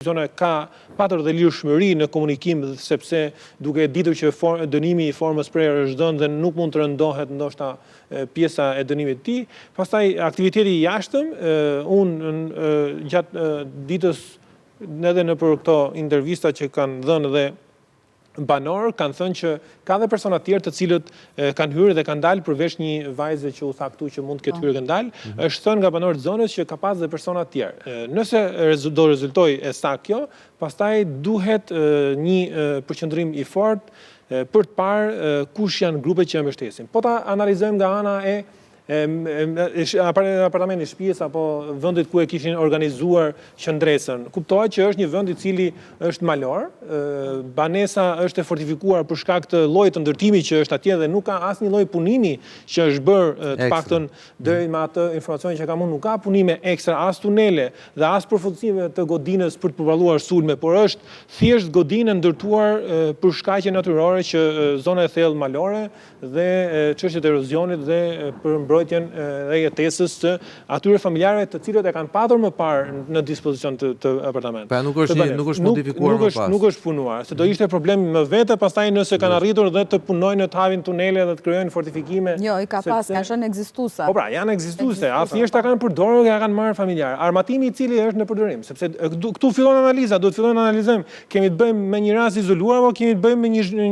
ka patër dhe lirshmëri në komunikim sepse duke ditur që dënimi i formës prerë është dhënë dhe nuk mund të rëndohet ndoshta pjesa e dënimit të tij. Pastaj aktiviteti i jashtëm, unë gjatë ditës edhe nëpër këto intervista që kanë dhënë dhe banorë kanë thënë që ka dhe persona tjerë të cilët kanë hyrë dhe kanë dalë përveç një vajze që u tha këtu që mund të ketë hyrë dhe ndalë, është thënë nga banorët zonës që ka pas dhe persona tjerë. Nëse do rezultoj e saktë kjo, pastaj duhet një përqendrim i fortë për të parë kush janë grupet që e mbështesin. Po ta analizojmë nga ana e apartamenti shtëpisë apo vendit ku e kishin organizuar qendresën. Kuptohet që është një vend i cili është malor, banesa është e fortifikuar për shkak të llojit të ndërtimit që është atje dhe nuk ka asnjë lloj punimi që është bërë të paktën deri me atë informacionin që kam unë, nuk ka punime ekstra, as tunele dhe as përfundësime të godinës për të përballuar sulme, por është thjesht godinë ndërtuar për shkaqe natyrore që zona e thellë malore dhe çështjet e erozionit dhe për mbrojtjen dhe jetesës të atyre familjarëve të cilët e kanë patur më parë në dispozicion të apartament. Pra nuk është modifikuar më pas. Nuk është punuar, se do ishte problem më vete pastaj nëse kanë arritur dhe të punojnë të havin tunele dhe të krijojnë fortifikime. Jo, i ka pas, kanë qenë ekzistuese. Po pra, janë ekzistuese, thjesht ta kanë përdorur dhe ja kanë marrë familjarë. Armatimi i cili është në përdorim, sepse këtu fillon analiza, duhet fillojmë analizojmë, kemi të bëjmë me një rast izoluar apo kemi të bëjmë me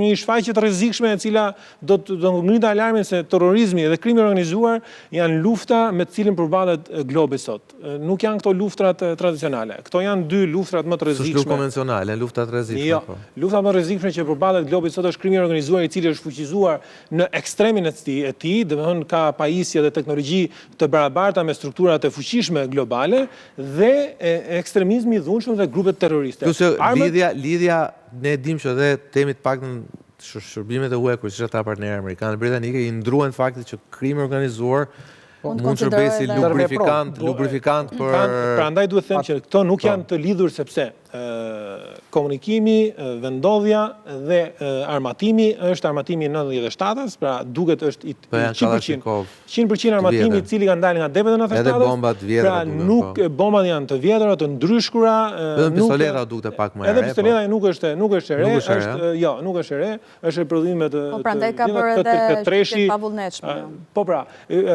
një shfaqje të rrezikshme e cila do të ngritë alarmin se terrorizmi dhe krimi organizuar janë lufta me të cilën përballet globi sot. Nuk janë këto luftrat tradicionale. Këto janë dy luftrat më të rrezikshme. Luftë konvencionale, luftat rrezikshme. Jo, lufta më rrezikshme që përballet globi sot është krimi organizuar i cili është fuqizuar në ekstremin e tij, domethënë ka pajisje dhe teknologji të barabarta me strukturat e fuqishme globale dhe ekstremizmi i dhunshëm dhe grupet terroriste. Lidhja ne dim që dhe temit paktën shërbimet e huaja kryesisht ata partnerë amerikanë britanike i ndruan faktit që krimi organizuar mund të shërbejë si lubrifikant për... Prandaj duhet them që këto nuk janë të lidhur sepse komunikimi, vendodhja dhe armatimi është armatimi 97-ës, pra duket është 100% armatimi i cili ka ndalë nga depet e 97-ës. Edhe bombat vjetra. Pra nuk bombat janë të vjetra, të ndryshkura. Edhe pistoleta dukte pak më e re. Edhe pistoleta nuk është e re, jo, nuk është e re, është e prodhime të prandaj ka bërë edhe qytet pavullnetshme. Po pra,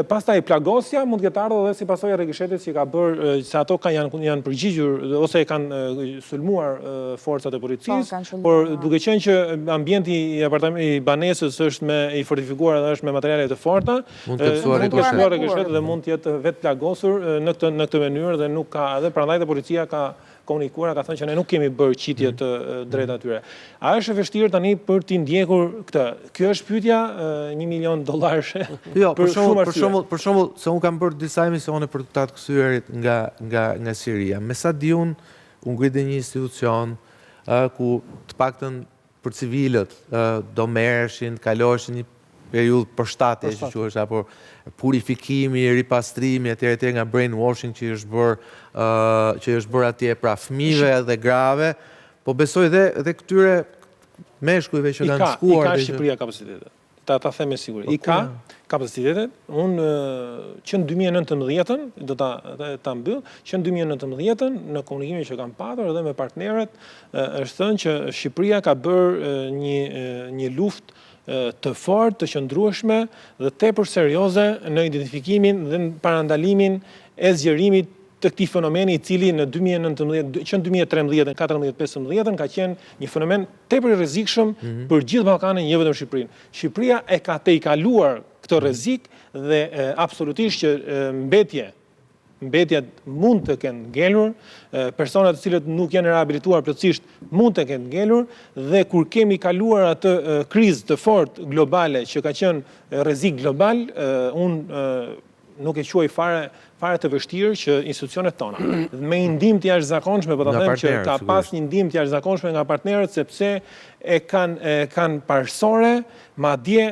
pastaj plagosja mund të ketë ardhur edhe si pasojë e rrekishetit që ka bërë se ato janë përgjigjur ose kanë sulmuar forcat e policisë, por duke qenë që ambienti i banesës është i fortifikuar dhe është me materiale të forta, mund të ketë rrekishet dhe mund të jetë vetë plagosur në këtë mënyrë dhe nuk ka, edhe prandaj dhe policia ka komunikuar, ka thënë që ne nuk kemi bërë qitje të drejta atyre. A është e vështirë tani për t'i ndjekur këtë? Kjo është pyetja $1 milion. Jo, për shembull, se unë kam bërë disa emisione për ta të kthyerit nga Siria. Me sa di unë ngritë një institucion ku të paktën për civilët do merreshin, kaloshin një periudhë përshtatje që quhet apo purifikimi, ripastrimi etj nga brainwashing që është bërë atje pra fëmijëve dhe grave, po besoj dhe këtyre meshkujve që kanë shkuar. I ka Shqipëria kapacitetet. Ta them me siguri. I ka kapacitetet. Unë që në 2019-ën, do ta mbyll, që në 2019-ën në komunikimin që kam patur edhe me partnerët, është thënë që Shqipëria ka bërë një luftë të fortë, të qëndrueshme dhe tepër serioze në identifikimin dhe në parandalimin e zgjerimit të këtij fenomeni i cili në 2019, që në 2013, 14, 15 ka qenë një fenomen tepër i rrezikshëm për gjithë Ballkanin, jo vetëm Shqipërinë. Shqipëria e ka tejkaluar këtë rrezik dhe absolutisht që mbetjet mund të kenë ngelur, personat të cilët nuk janë rehabilituar plotësisht mund të kenë ngelur dhe kur kemi kaluar atë krizë të fortë globale që ka qenë rrezik global, unë nuk e quaj fare të vështirë që institucionet tona me një ndihmë të jashtëzakonshme, po ta them që ka pas një ndihmë të jashtëzakonshme nga partnerët sepse e kanë parësore, madje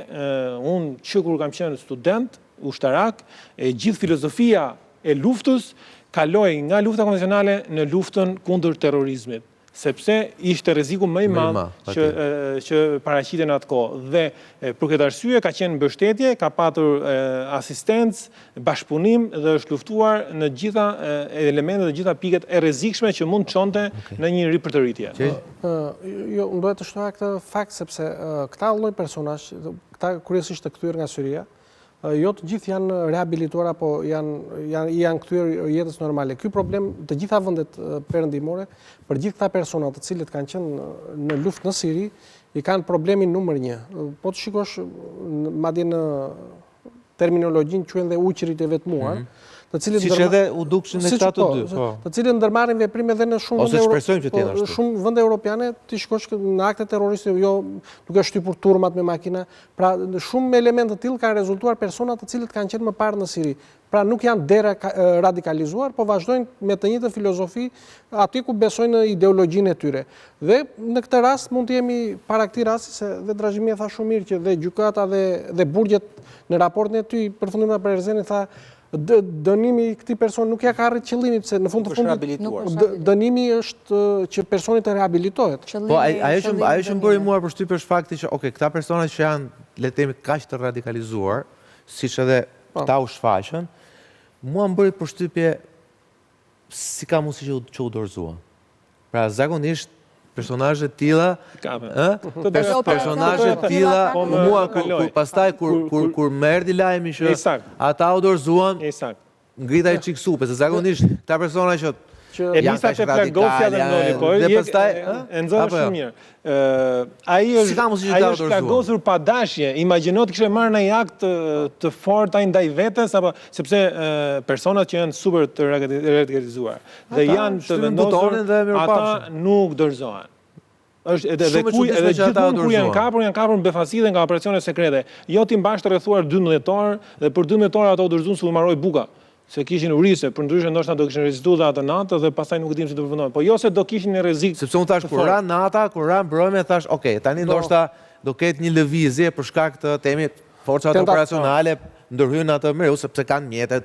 unë që kur kam qenë student ushtarak, e gjithë filozofia e luftës kaloi nga lufta konvencionale në luftën kundër terrorizmit. sepse ishte rreziku më i madh që paraqiten atë kohë. Dhe për këtë arsye ka qenë mbështetje, ka patur asistencë, bashkëpunim dhe është luftuar në gjitha elementet dhe gjitha piket e rrezikshme që mund të çonte në një ripërtëritje. Jo, unë duhet të shtoja këtë fakt sepse këta lloj personazh, këta kryesisht të kthyer nga Syria, jo të gjithë janë rehabilituar apo janë kthyer jetës normale. Ky problem të gjitha vendet perëndimore, për gjithë këta persona të cilët kanë qenë në luftë në Siri, i kanë problemin numër 1. Po të shikosh madje në terminologjinë quhen dhe uqërit e vetmuar, të cilët siç edhe u dukshin në këta të dy, të cilët ndërmarrin veprime edhe në shumë vende europiane, ti shikosh në akte terroriste, jo duke shtypur turmat me makina, pra shumë elemente të tillë kanë rezultuar persona të cilët kanë qenë më parë në Siri. Pra nuk janë deradikalizuar, po vazhdojnë me të njëjtën filozofi aty ku besojnë në ideologjinë e tyre. Dhe në këtë rast mund të jemi para këtij rasti se dhe Drazhimi tha shumë mirë që dhe gjykata dhe burgjet në raportin e tyre përfundim për Erzeni tha dënimi i këtij person nuk ja ka arrit qëllimin, pse në fund të fundit dënimi është që personi të rehabilitohet. Po ajo që më bëri mua përshtypje është fakti që këta persona që janë, le të themi, kaq të radikalizuar, siç edhe këta u shfaqën, mua më bëri përshtypje si ka mundësi që u dorëzuan. Pra zakonisht personazhe të tilla, mua pastaj kur më erdhi lajmi që ata u dorëzuan, ngrita çik supe, se zakonisht këta persona që e nisa te plagosja dhe e nxorë shumë mirë. Ai është plagosur pa dashje. Imagjino të kishte marrë një akt të fortë ai ndaj vetes apo sepse personat që janë super të radikalizuar dhe janë të vendosur, ata nuk dorëzohen. Është edhe gjithmonë kur janë kapur në befasi dhe nga operacione sekrete. Jo ti mbash të rrethuar 12 orë dhe për 12 orë ato u dorëzuan se u mbaroi buka. Se kishin urise, për ndryshe ndoshta do kishin rezistuar dhe atë natë dhe pastaj nuk e dim se do përfundonin. Po jo se do kishin në rrezik. Sepse unë thash kur ran nata, kur ran mbrëmja, thash, "Ok, tani ndoshta do ketë një lëvizje për shkak të temi forcat operacionale ndërhyjnë atë mreku sepse kanë mjetet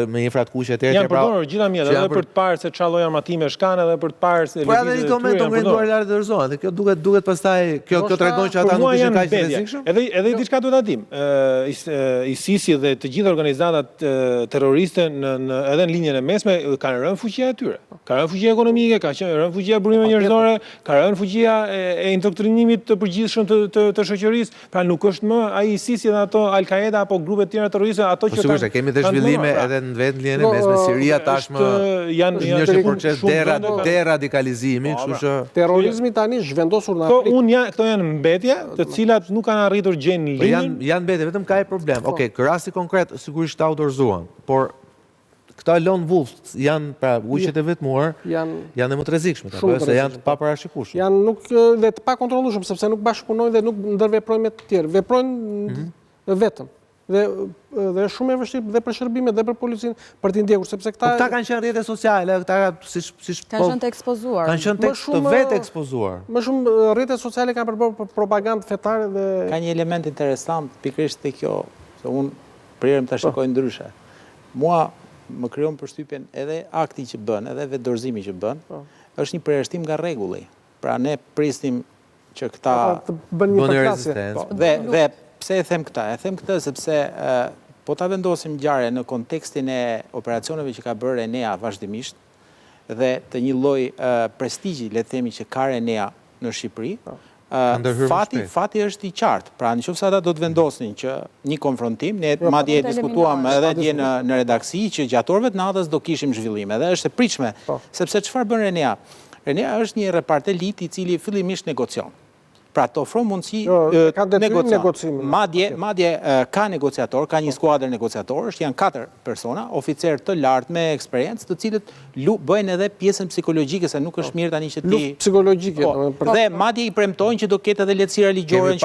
me infra të kuqe etj. Janë përdorur gjitha mjetet edhe për të parë se çfarë lloj armatime kanë edhe për të parë se po edhe në koment do ngritur lart dorëzohen dhe kjo duket pastaj kjo tregon që ata nuk ishin kaq të rrezikshëm. Edhe diçka duhet ta dim. ISIS dhe të gjitha organizatat terroriste edhe në linjën e mesme kanë rënë fuqia e tyre. Ka rënë fuqia ekonomike, ka rënë fuqia e burimeve njerëzore, ka rënë fuqia e indoktrinimit të përgjithshëm të shoqërisë. Pra nuk është më ai ISIS dhe ato Al-Qaeda apo grupe të tjera terroriste, ato që kanë. Kemi dhe zhvillime edhe në vetë në linjën e mesme, Siria tashmë është një proces deradikalizimi, kështu që terrorizmi tani zhvendosur në Afrikë. Këto janë mbetje, të cilat nuk kanë arritur gjejnë linjën. Janë mbetje, vetëm ka një problem. Okej, ky rasti konkret sigurisht ta u dorëzuan, por këta lone wolves janë, pra ujqet e vetmuar, janë më të rrezikshme, se janë të paparashikueshëm. Janë nuk dhe të pakontrollueshëm sepse nuk bashkëpunojnë dhe nuk ndërveprojnë me të tjerë. Veprojnë vetëm. Dhe shumë e vështirë dhe për shërbimet dhe për policinë për t'i ndjekur sepse këta kanë qenë rrjete sociale, këta siç kanë qenë të ekspozuar. Kanë qenë të vetë ekspozuar. Më shumë rrjetet sociale kanë përbërë për propagandë fetare dhe ka një element interesant pikërisht te kjo, se unë prerëm ta shikoj ndryshe. Mua më krijon përshtypjen edhe akti që bën, edhe vetë dorëzimi që bën, është një përjashtim nga rregulli. Pra ne prisnim që këta bën një përkasje. Dhe pse e them këtë? E them këtë sepse po ta vendosim ngjarje në kontekstin e operacioneve që ka bërë Enea vazhdimisht dhe të një lloj prestigji, le të themi, që ka Enea në Shqipëri, fati është i qartë. Pra nëse ata do të vendosin që një konfrontim, ne madje diskutuam edhe dje në redaksi që gjatë orëve të natës do kishim zhvillime dhe është e pritshme, sepse çfarë bën Enea? Enea është një repartelit i cili fillimisht negocion. Pra të ofron mundësi negocion. Madje ka negociator, ka një skuadër negociatorësh, janë 4 persona, oficer të lartë me eksperiencë, të cilët bëjnë edhe pjesën psikologjike, se nuk është mirë tani që ti... Luftë psikologjike. Dhe madje i premtojnë që do ketë edhe lehtësira ligjore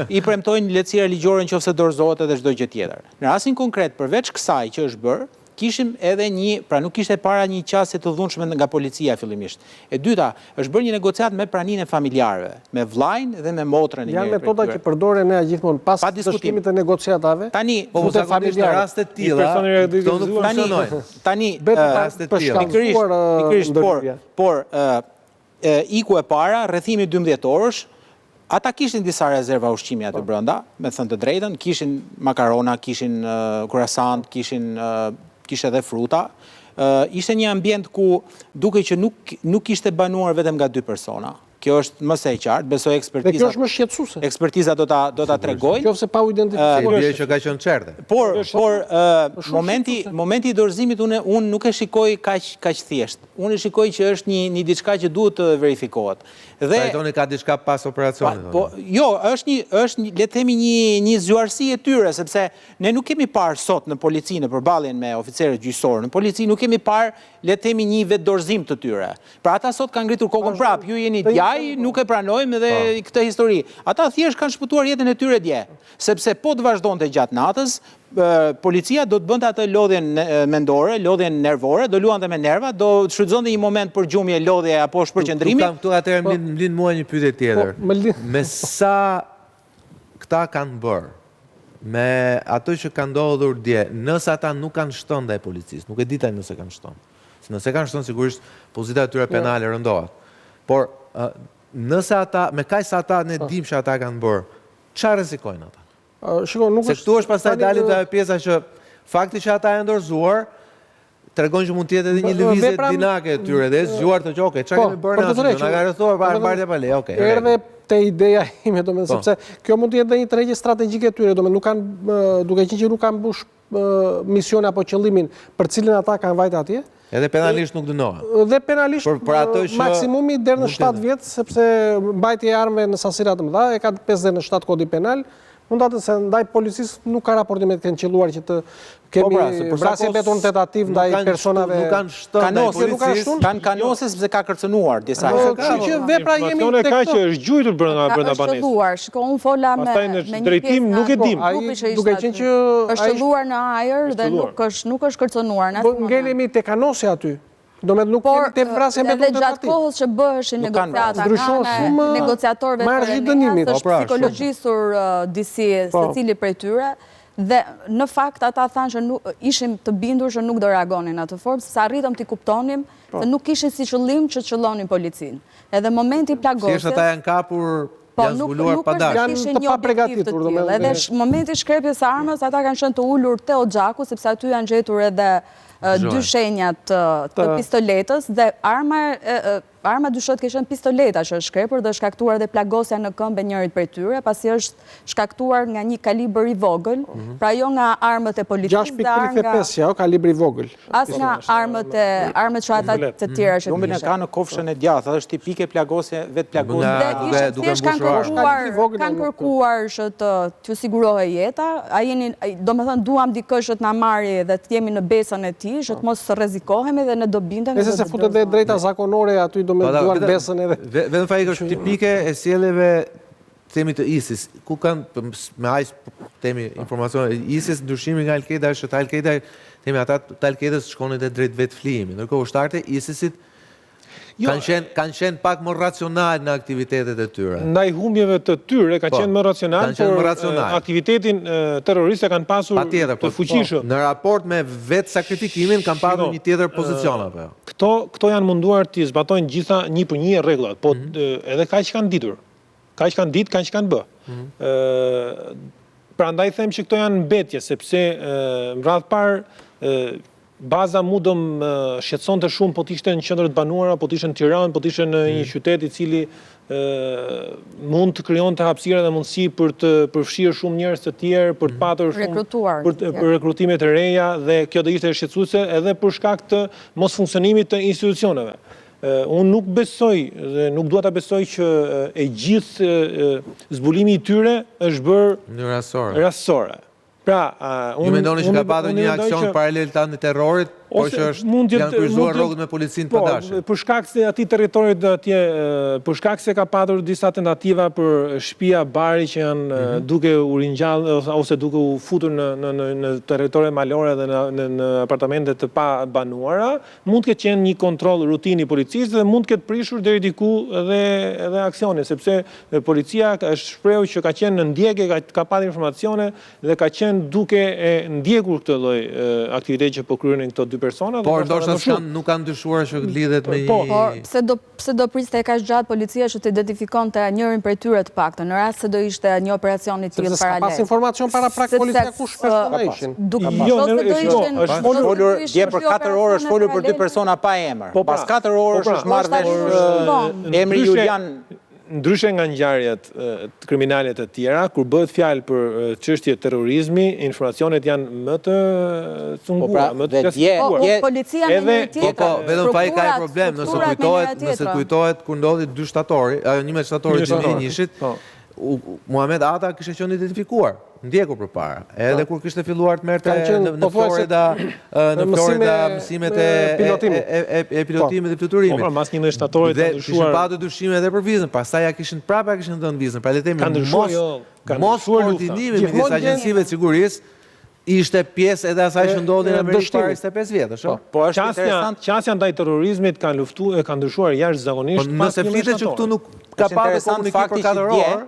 i premtojnë lehtësira ligjore nëse dorëzohet edhe çdo gjë tjetër. Në rastin konkret, përveç kësaj që është bërë, kishim edhe pra nuk ishte para një qasje të dhunshme nga policia fillimisht. E dyta, është bërë një negociat me praninë e familjarëve, me vllajën dhe me motrën. Janë metoda që përdoren ne gjithmonë pas dështimit të negociatave. Tani, në raste të tilla, këto nuk funksionojnë. Tani, pikërisht, por iku e para, rrethimi 12 orësh, ata kishin disa rezerva ushqimi aty brenda, me thënë të drejtën, kishin makarona, kishin croissant, kishte edhe fruta. Ishte një ambient ku duke që nuk ishte banuar vetëm nga 2 persona. Kjo është më së e qartë, besoj ekspertiza. Dhe kjo është më shqetësuese. Ekspertiza do ta tregojnë. Qofse pa u identifikuar. Bie që ka qenë çerte. Por momenti i dorëzimit unë nuk e shikoj kaq thjesht. Unë e shikoj që është një diçka që duhet të verifikohet. Dhe trajtoni ka diçka pas operacionit. Jo, është le të themi një zgjuarsi e tyre, sepse ne nuk kemi parë sot në polici në përballjen me oficerët gjyqësorë. Në polici nuk kemi parë le të themi një vetdorëzim të tyre. Pra ata sot kanë ngritur kokën prap, ju jeni djaj, nuk e pranojmë edhe këtë histori. Ata thjesht kanë shpëtuar jetën e tyre dje, sepse po të vazhdonte gjatë natës, policia do të bënte atë lodhjen mendore, lodhjen nervore, do luante me nerva, do të shfrytëzonte një moment për gjumje, lodhje apo shpërqendrimi. Këtu atëherë më lind mua një pyetje tjetër. Me sa këta kanë bërë, me ato që kanë ndodhur dje, nëse ata nuk kanë shtonë ndaj policisë, nuk e di tani nëse kanë shtonë. Nëse kanë shtonë, sigurisht pozita e tyre penale rëndohet. Por nëse ata, me kaq sa ata ne dim që ata kanë bërë, çfarë rrezikojnë ata? Se këtu është pastaj dalit dhe pjesa që fakti që ata e ndorzuar, tregon që mund të jetë edhe një lëvizje dinake e tyre, dhe zgjuar të qoke, çka kemi bërë ne, na ka rrethuar para mbartja pa leje, okay. Erdhe te ideja ime, sepse kjo mund të jetë një tregje strategjike e tyre, nuk kanë, duke qenë që nuk kanë mbush misionin apo qëllimin për cilin ata kanë vajtë atje. Edhe penalisht nuk dënohen. Dhe penalisht maksimumi deri në 7 vjet, sepse mbajtja e armëve në sasira të mëdha e ka 57 kodi penal. Mund atë se ndaj policisë nuk ka raportime të qelluar që të kemi vrasje beton tentativ ndaj personave. Nuk kanë shtonë ndaj policisë. Kanë kanose sepse ka kërcënuar disa. Kështu që vepra jemi tek ka që është gjujtur brenda banesës. Është shëlluar, shiko, unë fola me një drejtim nuk e dim. Duke qenë që është shëlluar në ajër dhe nuk është kërcënuar. Ngelemi te kanose aty. Do me nuk kemi të vrasje me edhe gjatë kohës që bëheshin negociata nga negociatorëve të RENEA-s është psikologjisur disi secili prej tyre dhe në fakt ata thanë që ishim të bindur që nuk do reagonin atë formë, se arritëm t'i kuptonim se nuk ishin si qëllim që qëllonin policinë. Edhe momenti plagosjes... Si është ata janë kapur, janë zbuluar pa dashur. Janë të paprigatitur. Edhe momenti shkrepjes së armës, ata kanë qenë të ulur te Oxhaku, sepse aty janë gjetur edhe 2 shenjat të pistoletës dhe arma dyshohet ke qenë pistoleta që është shkrepur dhe shkaktuar dhe plagosja në këmbë e njërit prej tyre, pasi është shkaktuar nga një kalibër i vogël, pra jo nga armët e policisë dhe 6.35, jo, kalibër i vogël. As nga armët që ata të tjera që Bombën e ka në kofshën e djathtë, është tipike plagosje, vetë plagosje. Dhe ishte thjesht kanë kërkuar që t'ju sigurohej jeta, domethënë duam dikë që t'na marrë dhe t'jemi në besën e tij, që të mos rrezikohemi dhe ne do bindemi. Nëse se futet dhe drejta zakonore aty do me duan besën edhe. Vetëm fai është tipike e sjelleve themi të ISIS, ku kanë me aq themi informacione ISIS ndryshimi nga Al-Qaeda është të Al-Qaeda themi ata të Al-Qaedës shkonin edhe drejt vetë flijimit. Ndërkohë ushtarët e ISIS-it kanë qenë pak më racional në aktivitetet e tyre. Ndaj humbjeve të tyre kanë qenë më racional, por aktivitetin terroriste kanë pasur të fuqishëm. Në raport me vetë sakrifikimin kanë pasur një tjetër pozicion apo. Këto janë munduar të zbatojnë gjitha një për një rregullat, po edhe kaq kanë ditur. Kaq kanë ditë, kaq kanë bë. Prandaj them që këto janë mbetje, sepse në radh parë baza mu do më shqetësonte shumë po t'ishte në qendër të banuara, po t'ishte në Tiranë, po t'ishte në një qytet i cili mund të krijonte hapësira dhe mundësi për të përfshirë shumë njerëz të tjerë, për të patur shumë për rekrutime të reja dhe kjo do ishte shqetësuese edhe për shkak të mos funksionimit të institucioneve. Unë nuk besoj dhe nuk dua ta besoj që e gjithë zbulimi i tyre është bërë rastësore. Pra, ju mendoni që ka patur një aksion paralel të anti-terrorit por që janë kryqëzuar rrogët me policinë të padashme. Për shkak se atij territorit atje, për shkak se ka patur disa tentativa për shtëpia bari që janë duke u ringjallë ose duke u futur në territore malore dhe në apartamente të pa banuara, mund të ketë qenë një kontroll rutini i policisë dhe mund të ketë prishur deri diku edhe aksione, sepse policia është shprehur që ka qenë në ndjekje, ka patur informacione dhe ka qenë duke e ndjekur këtë lloj aktiviteti që po kryenin këto dy persona. Por ndoshta nuk kanë dyshuar që lidhet me një... Por pse do priste kaq gjatë policia që të identifikonte njërin prej tyre të paktën, në rast se do ishte një operacion i tillë paralel. Pas informacion para prak policia kush persona ishin. Është folur dje për 4 orë, është folur për 2 persona pa emër. Pas 4 orë është marrë vesh emri Julian. Ndryshe nga ngjarjet kriminale të tjera, kur bëhet fjalë për çështje terrorizmi, informacionet janë më të cunguara, më të klasifikuar. Policia me një tjetër. Vetëm pa i ka problem, nëse kujtohet kur ndodhi 2 shtatori, 11 shtatori të 2021-shit, Muhamet Ata kishte qenë identifikuar, ndjekur përpara. Edhe kur kishte filluar të merrte në Florida mësimet e pilotimit dhe fluturimit. Pas 11 shtatorit kanë ndryshuar. Kishin patur dyshime edhe për vizën, pastaj ja kishin dhënë vizën. Pra le të themi mos koordinimi midis agjencive të sigurisë ishte pjesë edhe asaj që ndodhi në Amerikë para 25 vjetësh. Po është interesant, qasja ndaj terrorizmit ka ndryshuar jashtëzakonisht. Po nëse flitet që këtu nuk ka patur komunikim për 4 orë,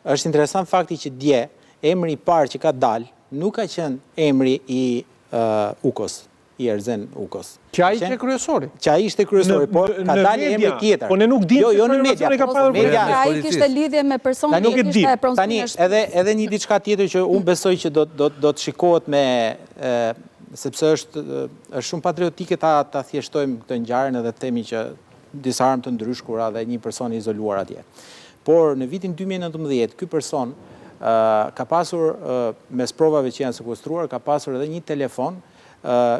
është interesant fakti që dje emri i parë që ka dalë nuk ka qenë emri i Ukos, i Erzen Ukos. Që ai ishte kryesori. Që ai ishte kryesori, por ka dalë emri tjetër. Po ne nuk dimë. Jo në media. Ai kishte lidhje me personin që ishte e pronësuar. Tani edhe një diçka tjetër që unë besoj që do të shikohet me sepse është shumë patriotike ta thjeshtojmë këtë ngjarje edhe themi që disa armë të ndryshkura dhe një person i izoluar atje. Por në vitin 2019 ky person ka pasur mes provave që janë sekuestruar, ka pasur edhe një telefon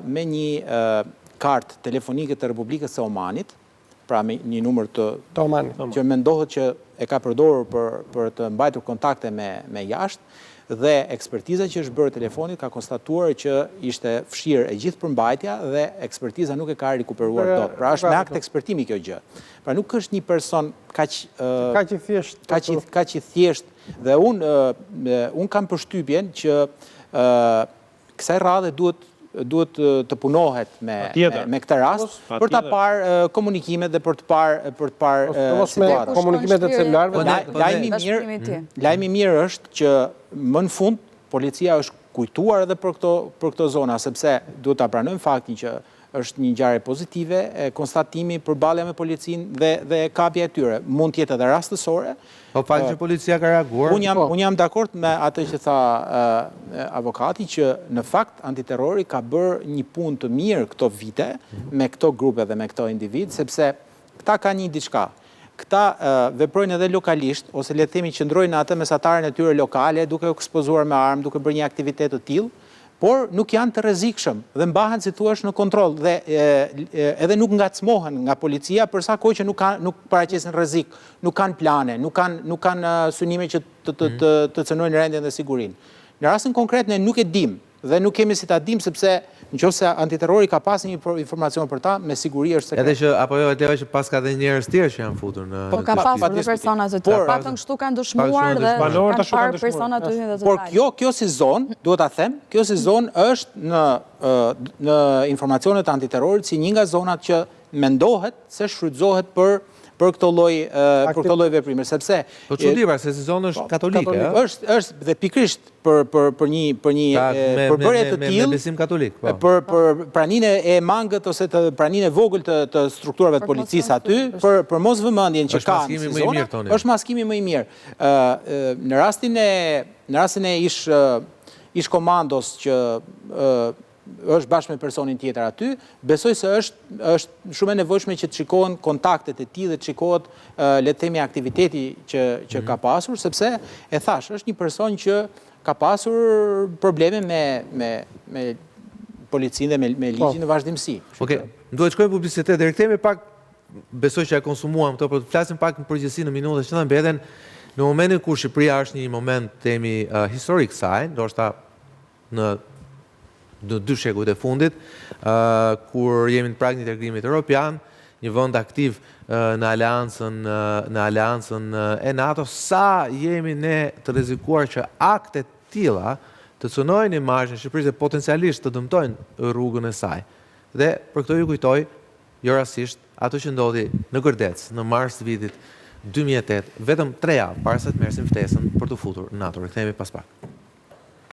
me një kartë telefonike të Republikës së Omanit, pra me një numër të Omanit, që mendohet që e ka përdorur për të mbajtur kontakte me jashtë, dhe ekspertiza që është bërë telefonit ka konstatuar që ishte fshirë e gjithë përmbajtja dhe ekspertiza nuk e ka rikuperuar dot. Pra është me akt ekspertimi kjo gjë. Pra nuk është një person kaq i thjesht dhe unë kam përshtypjen që kësaj radhe duhet të punohet me këtë rast për të parë komunikimet dhe për të parë situatën. Komunikimet e celularëve. Lajmi mirë është që më në fund policia është kujtuar edhe për këto zona, sepse duhet ta pranojmë faktin që është një ngjarje pozitive, konstatimi përballja me policinë dhe kapja e tyre. Mund të jetë edhe rastësore. Po falë që policia ka reaguar. Unë jam dakord me atë që tha avokati që në fakt antiterrori ka bërë një punë të mirë këto vite me këto grupe dhe me këto individ, sepse këta kanë një diçka. Këta veprojnë edhe lokalisht, ose le të themi qëndrojnë atë mesatarën e tyre lokale, duke u ekspozuar me armë, duke bërë një aktivitet të tillë, por nuk janë të rrezikshëm dhe mbahen si thua në kontroll dhe edhe nuk ngacmohen nga policia për sa kohë që nuk paraqesin rrezik, nuk kanë plane, nuk kanë synime që të cënojnë rendin dhe sigurinë. Në rastin konkret ne nuk e dim dhe nuk kemi si ta dim sepse nëse antiterrori ka pasur një informacion për ta, me siguri është sekret. Edhe që apo jo edhe që pas ka dhe njerëz tjerë që janë futur në. Po ka pasur dhe persona të tjerë. Paktën kështu kanë dëshmuar dhe kanë parë persona të hyrë dhe të dalë. Por kjo si zonë, duhet ta them, kjo si zonë është në informacionet e antiterrorit si një nga zonat që mendohet se shfrytëzohet për këto lloj veprime, sepse po çuditë se si zonë është katolike, është dhe pikërisht për një bërje të tillë me besim katolik, po. Për praninë e mangët ose praninë e vogël të strukturave të policisë aty, për mos vëmendjen që ka në zonë, është maskimi më i mirë. Në rastin e ish komandos që është bashkë me personin tjetër aty, besoj se është shumë e nevojshme që të shikohen kontaktet e tij dhe të shikohet le të themi aktiviteti që ka pasur, sepse e thash, është një person që ka pasur probleme me policinë dhe me ligjin në vazhdimsi. Okej, duhet të shkojmë publicitet, deri kthehemi pak, besoj që e konsumuam këto, por të flasim pak në përgjithësi në minutat që na mbeten, në momentin kur Shqipëria është një moment themi historik saj, ndoshta në në 2 shekujt e fundit, kur jemi në prag një integrimit europian, një vend aktiv në aleancën e NATO, sa jemi ne të rrezikuar që akte tilla të cënojnë imazhin e Shqipërisë dhe potencialisht të dëmtojnë rrugën e saj. Dhe për këto ju kujtoj, jo rastisht, ato që ndodhi në Gërdec në mars të vitit 2008, vetëm 3 javë para se të merrsim ftesën për të futur në NATO. Rikthehemi pas pak.